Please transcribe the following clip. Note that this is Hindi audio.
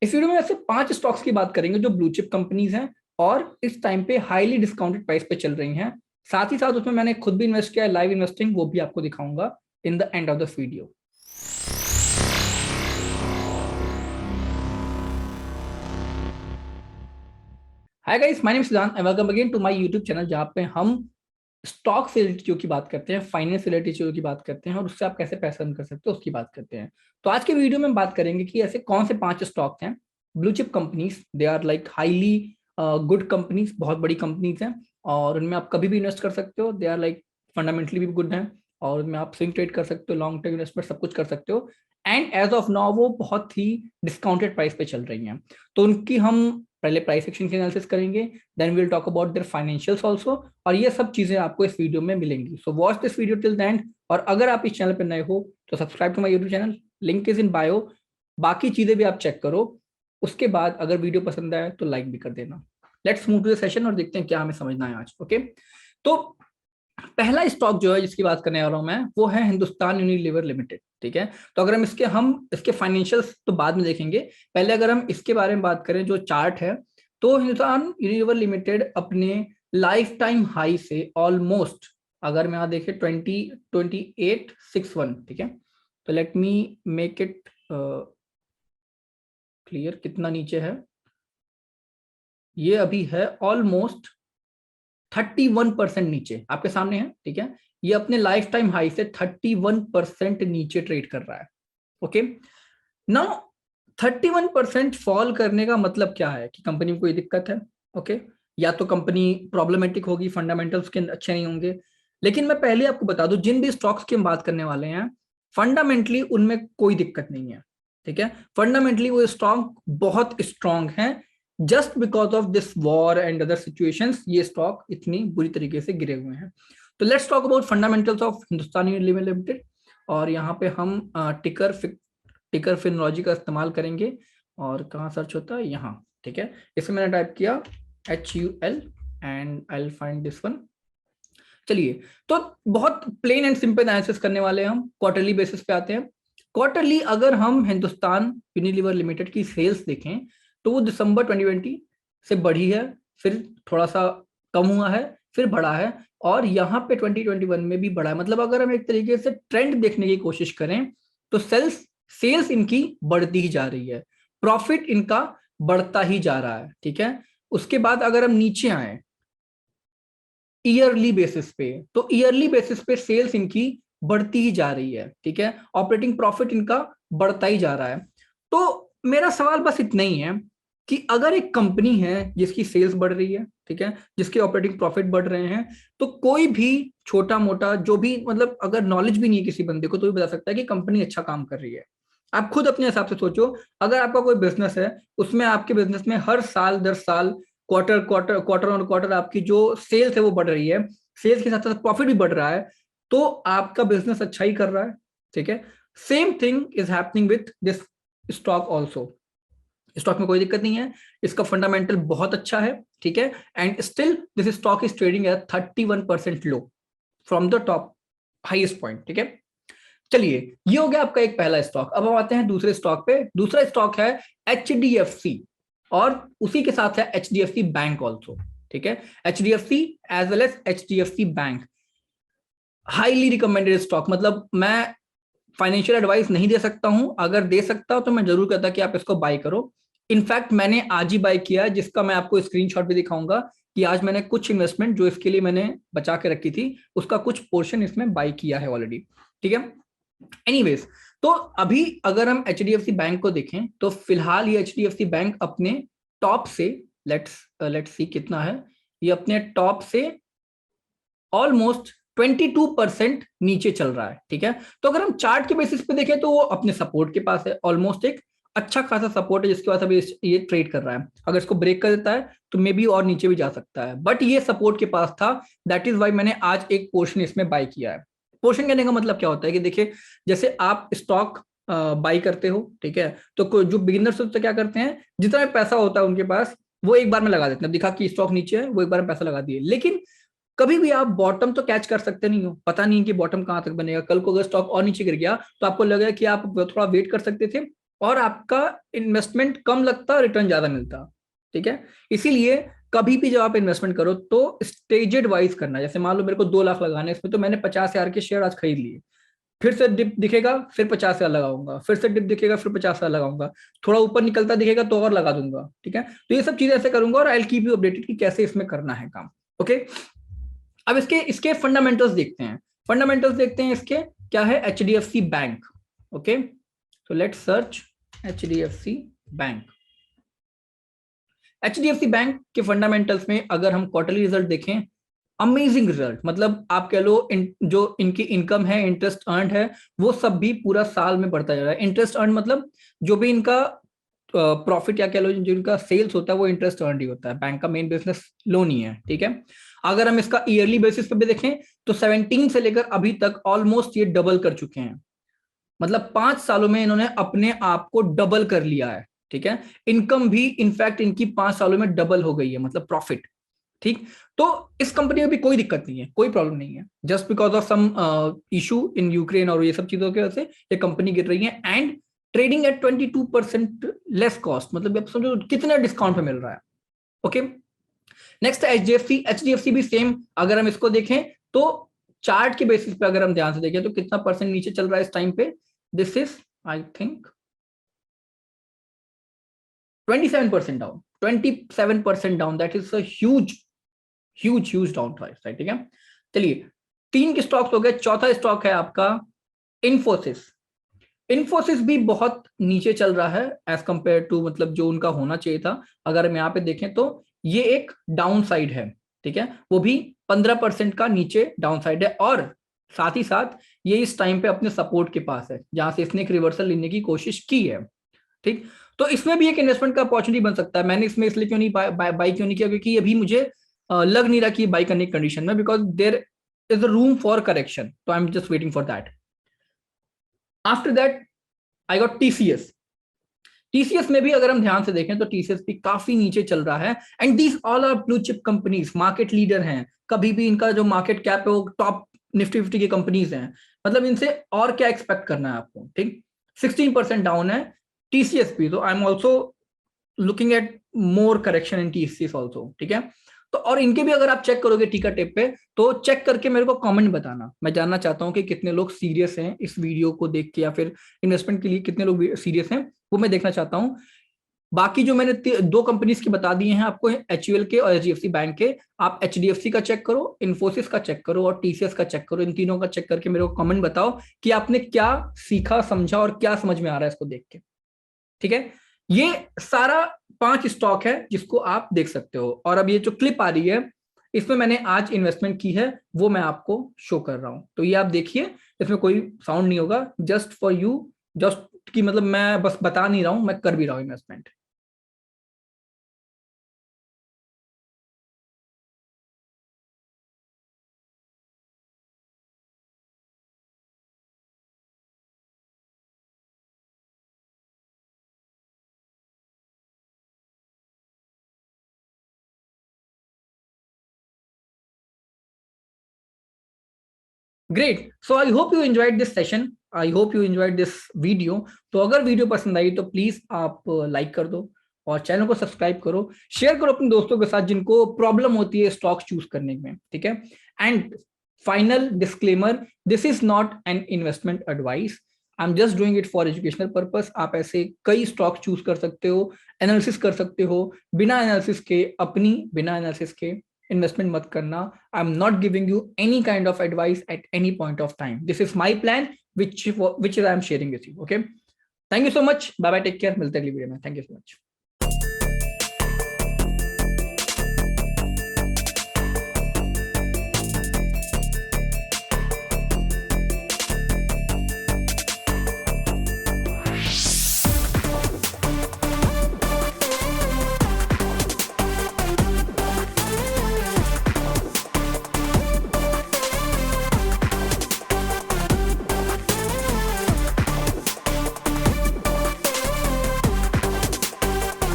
इस वीडियो में ऐसे 5 स्टॉक्स की बात करेंगे जो ब्लू चिप कंपनीज हैं और इस टाइम पे हाईली डिस्काउंटेड प्राइस पे चल रही हैं। साथ ही साथ उसमें मैंने खुद भी इन्वेस्ट किया है, लाइव इन्वेस्टिंग, वो भी आपको दिखाऊंगा in the end of the video. Hi guys, my name is Siddhant and welcome again to my YouTube channel, जहां पे हम स्टॉक से रिलेटेड चीजों की बात करते हैं, फाइनेंस से रिलेटेड चीजों की बात करते हैं और उससे आप कैसे पैसा अर्न कर सकते हो उसकी बात करते हैं। तो आज के वीडियो में बात करेंगे कि ऐसे कौन से 5 स्टॉक हैं blue chip companies, they are like highly good companies, बहुत बड़ी कंपनीज हैं और उनमें आप कभी भी इन्वेस्ट कर सकते हो। दे आर लाइक फंडामेंटली भी गुड हैं और उनमें आप स्विंग ट्रेड कर सकते हो, लॉन्ग टर्म इन्वेस्टमेंट सब कुछ कर सकते हो। एंड एज ऑफ नाउ वो बहुत ही डिस्काउंटेड प्राइस पे चल रही हैं। तो उनकी हम पहले प्राइस एक्शन की एनालिसिस करेंगे, then we will talk about their financials also, और ये सब चीजें आपको इस वीडियो में मिलेंगी। So watch this video till the end. और अगर आप इस चैनल पर नए हो तो subscribe to my YouTube channel, link is in bio. बाकी चीजें भी आप चेक करो। उसके बाद अगर वीडियो पसंद आए तो लाइक भी कर देना। Let's move to the session और देखते हैं क्या हमें समझना है आज। ओके, तो पहला स्टॉक जो है जिसकी बात करने वाला हूं मैं, वो है हिंदुस्तान यूनिलीवर लिमिटेड। ठीक है, तो अगर हम इसके फाइनेंशियल्स तो बाद में देखेंगे, पहले अगर हम इसके बारे में बात करें जो चार्ट है, तो हिंदुस्तान यूनिलीवर लिमिटेड अपने लाइफ टाइम हाई से ऑलमोस्ट, अगर मैं यहां देखें 2861, ठीक है, तो let me make it clear कितना नीचे है। ये अभी है ऑलमोस्ट 31% नीचे, आपके सामने है। ठीक है, ये अपने लाइफ टाइम हाई से 31% नीचे ट्रेड कर रहा है। ओके, नाउ 31% फॉल करने का मतलब क्या है कि कंपनी में कोई दिक्कत है। ओके, या तो कंपनी प्रॉब्लमेटिक होगी, फंडामेंटल्स के अच्छे नहीं होंगे। लेकिन मैं पहले आपको बता दूं, जिन भी स्टॉक्स की हम बात करने वाले हैं, फंडामेंटली उनमें कोई दिक्कत नहीं है। ठीक है, फंडामेंटली वो स्टॉक बहुत स्ट्रांग है। Just because of this war and other situations ये स्टॉक इतनी बुरी तरीके से गिरे हुए हैं। तो let's talk about fundamentals of Hindustan Unilever limited. और यहाँ पे हम टिकर फिनोलॉजी का इस्तेमाल करेंगे। और कहाँ सर्च होता है, यहाँ। ठीक है, इसमें मैंने टाइप किया HUL and I will find this one. चलिए, तो बहुत प्लेन एंड सिंपल एनालिसिस करने वाले हैं हम, क्वार्टरली बेसिस पे आते हैं। क्वार्टरली अगर हम हिंदुस्तान यूनिलीवर लिमिटेड की सेल्स देखें तो वो दिसंबर 2020 से बढ़ी है, फिर थोड़ा सा कम हुआ है, फिर बढ़ा है, और यहाँ पे 2021 में भी बढ़ा है। मतलब अगर हम एक तरीके से ट्रेंड देखने की कोशिश करें तो सेल्स इनकी बढ़ती ही जा रही है, प्रॉफिट इनका बढ़ता ही जा रहा है। ठीक है, उसके बाद अगर हम नीचे आए ईयरली बेसिस पे, तो ईयरली बेसिस पे सेल्स इनकी बढ़ती ही जा रही है। ठीक है, ऑपरेटिंग प्रॉफिट इनका बढ़ता ही जा रहा है। तो मेरा सवाल बस इतना ही है कि अगर एक कंपनी है जिसकी सेल्स बढ़ रही है, ठीक है, जिसके ऑपरेटिंग प्रॉफिट बढ़ रहे हैं, तो कोई भी छोटा मोटा जो भी, मतलब अगर नॉलेज भी नहीं है किसी बंदे को, तो भी बता सकता है कि कंपनी अच्छा काम कर रही है। आप खुद अपने हिसाब से सोचो, अगर आपका कोई बिजनेस है, उसमें आपके बिजनेस में हर साल दर साल, क्वार्टर ऑन क्वार्टर आपकी जो सेल्स है वो बढ़ रही है, सेल्स के साथ साथ प्रॉफिट भी बढ़ रहा है, तो आपका बिजनेस अच्छा ही कर रहा है। ठीक है, same thing is happening with this stock also. Stock में कोई दिक्कत नहीं है, इसका फंडामेंटल बहुत अच्छा है। ठीक है, and still this stock is trading at 31% low from the top highest point. ठीक है, चलिए, ये हो गया आपका एक पहला स्टॉक। अब हम आते हैं दूसरे स्टॉक पे। दूसरा स्टॉक है HDFC, और उसी के साथ है HDFC बैंक ऑल्सो। ठीक है, HDFC as well as HDFC bank, highly recommended stock. मतलब मैं फाइनेंशियल एडवाइस नहीं दे सकता हूं, अगर दे सकता हूं तो मैं जरूर कहता कि आप इसको बाय करो। इनफैक्ट मैंने आज ही बाय किया है, जिसका मैं आपको स्क्रीनशॉट भी दिखाऊंगा कि आज मैंने कुछ इन्वेस्टमेंट जो इसके लिए मैंने बचा के रखी थी, उसका कुछ पोर्शन इसमें बाय किया है ऑलरेडी। ठीक है, एनीवेज, तो अभी अगर हम HDFC बैंक को देखें तो फिलहाल ये HDFC बैंक अपने टॉप से, लेट्स सी कितना है, ये अपने टॉप से ऑलमोस्ट 22% नीचे चल रहा है। ठीक है, तो अगर हम चार्ट के बेसिस पे देखें तो वो अपने सपोर्ट के पास है, ऑलमोस्ट एक अच्छा खासा सपोर्ट है, जिसके पास अभी ये ट्रेड कर रहा है। अगर इसको ब्रेक कर देता है तो मे बी और नीचे भी जा सकता है, बट ये सपोर्ट के पास था। दैट इज वाई मैंने आज एक पोर्शन इसमें बाय किया है। पोर्शन कहने का मतलब क्या होता है कि देखिए, जैसे आप स्टॉक बाई करते हो, ठीक है, तो जो बिगिनर्स होते हैं क्या करते हैं, जितना पैसा होता है उनके पास वो एक बार में लगा देते हैं। दिखा कि स्टॉक नीचे है, वो एक बार में पैसा लगा दिए, लेकिन कभी भी आप बॉटम तो कैच कर सकते नहीं हो, पता नहीं कि बॉटम कहां तक बनेगा। कल को अगर स्टॉक और नीचे गिर गया तो आपको लगेगा कि आप थोड़ा वेट कर सकते थे, और आपका इन्वेस्टमेंट कम लगता और रिटर्न ज्यादा मिलता। ठीक है, इसीलिए कभी भी जब आप इन्वेस्टमेंट करो तो स्टेजेड वाइज करना। जैसे मान लो मेरे को 2 लाख लगाने, इसमें तो मैंने 50,000 के शेयर आज खरीद लिए, फिर से डिप दिखेगा फिर 50,000 लगाऊंगा, फिर से डिप दिखेगा फिर 50,000 लगाऊंगा, थोड़ा ऊपर निकलता दिखेगा तो और लगा दूंगा। ठीक है, तो ये सब चीजें ऐसे करूंगा और I will keep you updated कि कैसे इसमें करना है काम। ओके, अब इसके इसके फंडामेंटल्स देखते हैं। फंडामेंटल्स देखते हैं इसके, क्या है, HDFC bank. Okay, so let's search HDFC bank. HDFC bank के फंडामेंटल्स में अगर हम क्वार्टरली रिजल्ट देखें, अमेजिंग रिजल्ट, मतलब आप कह लो जो इनकी इनकम है, इंटरेस्ट अर्न है, वो सब भी पूरा साल में बढ़ता जा रहा है। इंटरेस्ट अर्न मतलब जो भी इनका प्रॉफिट या कह लो जो इनका सेल्स होता है वो इंटरेस्ट अर्न ही होता है। बैंक का मेन बिजनेस लोन ही है। ठीक है, अगर हम इसका ईयरली बेसिस पे भी देखें तो 17 से लेकर अभी तक ऑलमोस्ट ये डबल कर चुके हैं। मतलब 5 सालों में इन्होंने अपने आप को डबल कर लिया है। ठीक है, इनकम भी इनफैक्ट इनकी 5 सालों में डबल हो गई है, मतलब प्रॉफिट। ठीक, तो इस कंपनी में भी कोई दिक्कत नहीं है, कोई प्रॉब्लम नहीं है। Just because of some issue in Ukraine और ये सब चीजों की वजह से ये कंपनी गिर रही है, and trading at 22% less cost, मतलब आप समझो कितना डिस्काउंट पे मिल रहा है। ओके, नेक्स्ट है HDFC। HDFC भी सेम, अगर हम इसको देखें तो चार्ट के बेसिस पे अगर हम ध्यान से देखें तो कितना परसेंट नीचे चल रहा है इस टाइम पे, this is I think 27% down, 27% down, that is a huge huge huge down price, right. ठीक है, चलिए 3 के स्टॉक्स हो गए। चौथा स्टॉक है आपका इन्फोसिस। इन्फोसिस भी बहुत नीचे चल रहा है एज कंपेयर टू मतलब जो उनका होना चाहिए था। अगर हम यहाँ पे देखें तो ये एक डाउन साइड है। ठीक है, वो भी 15% का नीचे डाउन साइड है, और साथ ही साथ ये इस टाइम पे अपने सपोर्ट के पास है जहां से इसने एक रिवर्सल लेने की कोशिश की है। ठीक, तो इसमें भी एक इन्वेस्टमेंट का अपॉर्चुनिटी बन सकता है। मैंने इसमें इसलिए क्यों नहीं बाई क्यों नहीं किया, क्योंकि अभी मुझे लग नहीं रहा कि बाई करने की कंडीशन में, because there is a room for correction, तो I am just waiting for that. After that I got TCS। TCS में भी अगर हम ध्यान से देखें तो TCS भी काफी नीचे चल रहा है, and these all are blue chip companies, market leader हैं। कभी भी इनका जो मार्केट कैप है वो टॉप निफ्टी 50 की कंपनीज हैं, मतलब इनसे और क्या एक्सपेक्ट करना है आपको। ठीक, 16% डाउन है TCS भी, तो I am also looking at more correction in TCS also. ठीक है, तो और इनके भी अगर आप चेक करोगे टीका टेप पे, तो चेक करके मेरे को कमेंट बताना। मैं जानना चाहता हूं कि कितने लोग सीरियस हैं इस वीडियो को देख के, या फिर इन्वेस्टमेंट के लिए कितने लोग सीरियस हैं, वो मैं देखना चाहता हूं। बाकी जो मैंने 2 कंपनीज की बता दी हैं आपको, HUL के और HDFC बैंक के, आप HDFC का चेक करो, इन्फोसिस का चेक करो और TCS का चेक करो। इन तीनों का चेक करके मेरे को कमेंट बताओ कि आपने क्या सीखा, समझा और क्या समझ में आ रहा है इसको देख के। ठीक है, ये सारा 5 स्टॉक है जिसको आप देख सकते हो। और अब ये जो क्लिप आ रही है इसमें मैंने आज इन्वेस्टमेंट की है, वो मैं आपको शो कर रहा हूं। तो ये आप देखिए, इसमें कोई साउंड नहीं होगा, जस्ट फॉर यू, जस्ट कि मतलब मैं बस बता नहीं रहा हूं, मैं कर भी रहा हूं investment. Great, so I hope you enjoyed this session, I hope you enjoyed this video. तो अगर वीडियो पसंद आई तो प्लीज आप लाइक कर दो और चैनल को सब्सक्राइब करो, शेयर करो अपने दोस्तों के साथ जिनको प्रॉब्लम होती है स्टॉक चूज करने में। ठीक है, and final disclaimer, this is not an investment advice, I am just doing it for educational purpose. आप ऐसे कई स्टॉक चूज कर सकते हो, एनालिसिस कर सकते हो, बिना एनालिसिस के अपनी बिना एनालिसिस के इन्वेस्टमेंट मत करना। I am not giving you any kind of advice at any point of time, this is my plan which I am sharing with you. Okay, thank you so much, bye bye, take care, मिलते हैं अगली वीडियो में, थैंक यू सो मच।